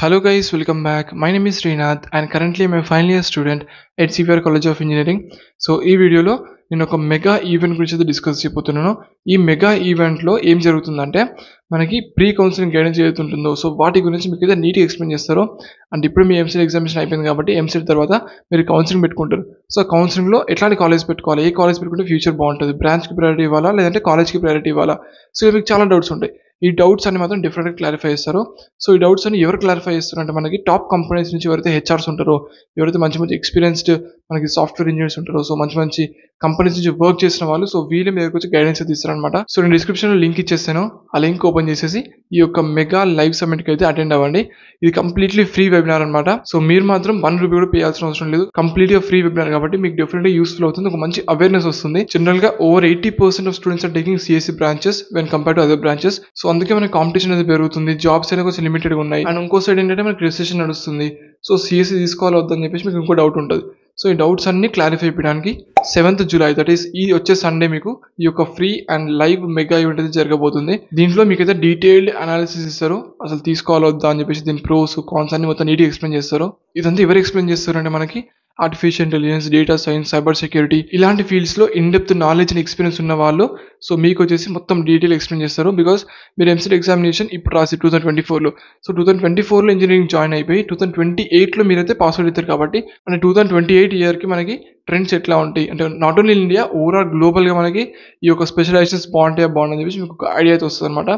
Hello guys, welcome back. My name is Srinath and currently I'm a final year student at CPR College of Engineering. So ఈ వీడియోలో నేను ఒక mega event గురించి అయితే discuss చేయబోతున్నాను. ఈ మెగా ఈవెంట్లో ఏం జరుగుతుందంటే మనకి ప్రీ కౌన్సిలింగ్ గైడెన్స్ ఏదైతే ఉంటుందో సో వాటి గురించి మీకు అయితే నీట్గా ఎక్స్ప్లెయిన్ చేస్తారు. అండ్ ఇప్పుడు మీ ఎంసెట్ ఎగ్జామినేషన్ అయిపోయింది కాబట్టి ఎంసెట్ తర్వాత మీరు కౌన్సిలింగ్ పెట్టుకుంటారు. సో కౌన్సిలింగ్లో ఎట్లాంటి కాలేజ్ పెట్టుకోవాలి, ఏ కాలేజ్ పెట్టుకుంటే ఫ్యూచర్ బాగుంటుంది, బ్రాంచ్కి ప్రయారిటీ ఇవ్వాలా లేదంటే కాలేజ్కి ప్రయారిటీ ఇవ్వాలా, సో మీకు చాలా డౌట్స్ ఉంటాయి. ఈ డౌట్స్ అన్ని మాత్రం డిఫరెంట్గా క్లారిఫై చేస్తారు. సో ఈ డౌట్స్ అన్ని ఎవరు క్లారిఫై చేస్తారు అంటే మనకి టాప్ కంపెనీస్ నుంచి ఎవరైతే హెచ్ఆర్స్ ఉంటారో, ఎవరైతే మంచి మంచి ఎక్స్పీరియన్స్డ్ మనకి సాఫ్ట్వేర్ ఇంజనీర్స్ ఉంటారో, సో మంచి మంచి కంపెనీస్ నుంచి వర్క్ చేసిన వాళ్ళు, సో వీళ్ళు మీ దగ్గరకు వచ్చి గైడెన్స్ ఇస్తారనమాట. సో నేను డిస్క్రిప్షన్లో లింక్ ఇచ్చేస్తాను. ఆ లింక్ ఓపెన్ చేసేసి ఈ యొక్క మెగా లైవ్ సమ్మిట్కి అయితే అటెండ్ అవ్వండి. ఇది కంప్లీట్లీ ఫ్రీ వెబినార్ అనమాట. సో మీరు మాత్రం ₹1 కూడా పే చేయాల్సిన అవసరం లేదు. కంప్లీట్గా ఫ్రీ వెబినార్ కాబట్టి మీకు డెఫినెట్గా యూస్ఫుల్ అవుతుంది. ఒక మంచి అవేర్నెస్ వస్తుంది. జనరల్గా over 80% of students are taking CSC branches when compare to other branches. So అందుకే మనకి కాంపిటీషన్ అనేది పెరుగుతుంది, జాబ్స్ అనేది కొంచెం లిమిటెడ్గా ఉన్నాయి. అండ్ ఇంకో సైడ్ ఏంటంటే మనకి రిసెషన్ నడుస్తుంది. సో సిఎస్సి తీసుకోవాలి వద్దని చెప్పేసి మీకు ఇంకో డౌట్ ఉంటుంది. సో ఈ డౌట్స్ అన్ని క్లారిఫై చేయడానికి 7th July దట్ ఈస్ ఈ వచ్చే సండే మీకు ఈ యొక్క free and live mega event అయితే జరగబోతుంది. దీంట్లో మీకు అయితే డీటెయిల్డ్ అనాలిసిస్ ఇస్తారు, అసలు తీసుకోవాలి వద్దా అని చెప్పేసి దీని ప్రోస్ కాన్స్ అన్ని మొత్తం నీట్గా ఎక్స్ప్లెయిన్ చేస్తారు. ఇదంతా ఎవరు ఎక్స్ప్లెయిన్ చేస్తారు అంటే మనకి artificial intelligence, data science, cyber security ఇలాంటి ఫీల్డ్స్లో in depth knowledge and experience ఉన్న వాళ్ళు. సో మీకు వచ్చేసి మొత్తం డీటెయిల్ ఎక్స్ప్లెయిన్ చేస్తారు. బికాస్ మీరు ఎంసెట్ ఎగ్జామినేషన్ ఇప్పుడు రాసి 2024లో, సో 2024లో ఇంజనీరింగ్ జాయిన్ అయిపోయి 2028లో మీరైతే పాస్ అవుట్ అవుతారు. కాబట్టి మన 2028 ఇయర్కి మనకి ట్రెండ్స్ ఎట్లా ఉంటాయి అంటే నాట్ ఓన్లీ ఇండియా, ఓవరాల్ గ్లోబల్గా మనకి ఈ యొక్క స్పెషలైజేషన్స్ బాగుంటాయని చెప్పేసి మీకు ఒక ఐడియా అయితే వస్తుంది అనమాట.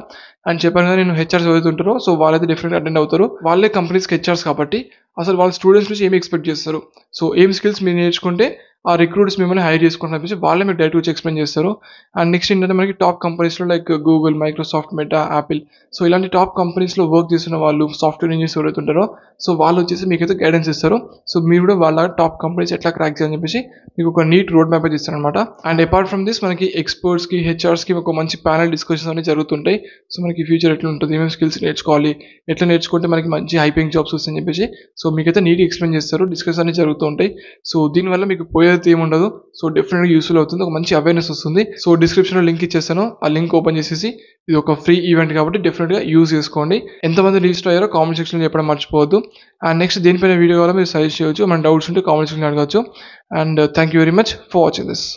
అండ్ చెప్పాను కదా నేను హెచ్ఆర్స్ ఎవరైతే ఉంటారో సో వాళ్ళైతే డెఫినెట్గా అటెండ్ అవుతారు. వాళ్ళే కంపెనీస్కి హెచ్ఆర్స్ కాబట్టి అసలు వాళ్ళ స్టూడెంట్స్ నుంచి ఏమి ఎక్స్పెక్ట్ చేస్తారు, సో ఏం స్కిల్స్ మీరు నేర్చుకుంటే ఆ రిక్రూటర్స్ మిమ్మల్ని హైర్ చేసుకుంటారు చెప్పేసి వాళ్ళే మీకు డైరెక్ట్ వచ్చి ఎక్స్ప్లెయిన్ చేస్తారు. అండ్ నెక్స్ట్ ఏంటంటే మనకి టాప్ కంపెనీస్లో like Google, Microsoft, meta, Apple, so ఇలాంటి టాప్ కంపెనీస్లో వర్క్ చేస్తున్న వాళ్ళు, సాఫ్ట్వేర్ ఇంజనీర్స్ ఎవరైతే ఉంటారో సో వాళ్ళు వచ్చేసి మీకైతే గైడెన్స్ ఇస్తారు. సో మీరు కూడా వాళ్ళ టాప్ కంపెనీస్ ఎట్లా క్రాక్ చేయాలని చెప్పేసి మీకు ఒక నీట్ రోడ్ మ్యాప్ అయితే ఇస్తారనమాట. అండ్ అపార్ట్ ఫ్రమ్ దిస్ మనకి ఎక్స్పర్ట్స్కి, హెచ్ఆర్స్కి ఒక మంచి ప్యానల్ డిస్కషన్స్ అనేవి జరుగుతుంటాయి. సో మనకి ఫ్యూచర్ ఎట్లా ఉంటుంది, ఏమేమి స్కిల్స్ నేర్చుకోవాలి, ఎట్లా నేర్చుకుంటే మనకి మంచి హైపింగ్ జాబ్స్ వస్తాయని చెప్పేసి సో మీకైతే నీట్గా ఎక్స్ప్లెయిన్ చేస్తారు. డిస్కషన్ అనేవి జరుగుతూ ఉంటాయి. సో దీనివల్ల మీకు పోయేది ఏముండదు. సో డెఫినెట్గా యూస్ఫుల్ అవుతుంది, ఒక మంచి అవేర్నెస్ వస్తుంది. సో డిస్క్రిప్షన్లో లింక్ ఇచ్చేస్తాను. ఆ లింక్ ఓపెన్ చేసేసి ఇది ఒక ఫ్రీ ఈవెంట్ కాబట్టి డెఫినెట్గా యూజ్ చేసుకోండి. ఎంతమంది రిజిస్టర్ అయ్యారో కామెంట్ సెక్షన్లో చెప్పడం మర్చిపోవద్దు. అండ్ నెక్స్ట్ దీనిపైన వీడియో కావాలో మీరు సజెస్ట్ చేయొచ్చు, మన డౌట్స్ ఉంటే కామెంట్ సెక్షన్లో అడగచ్చు. And thank you very much for watching this.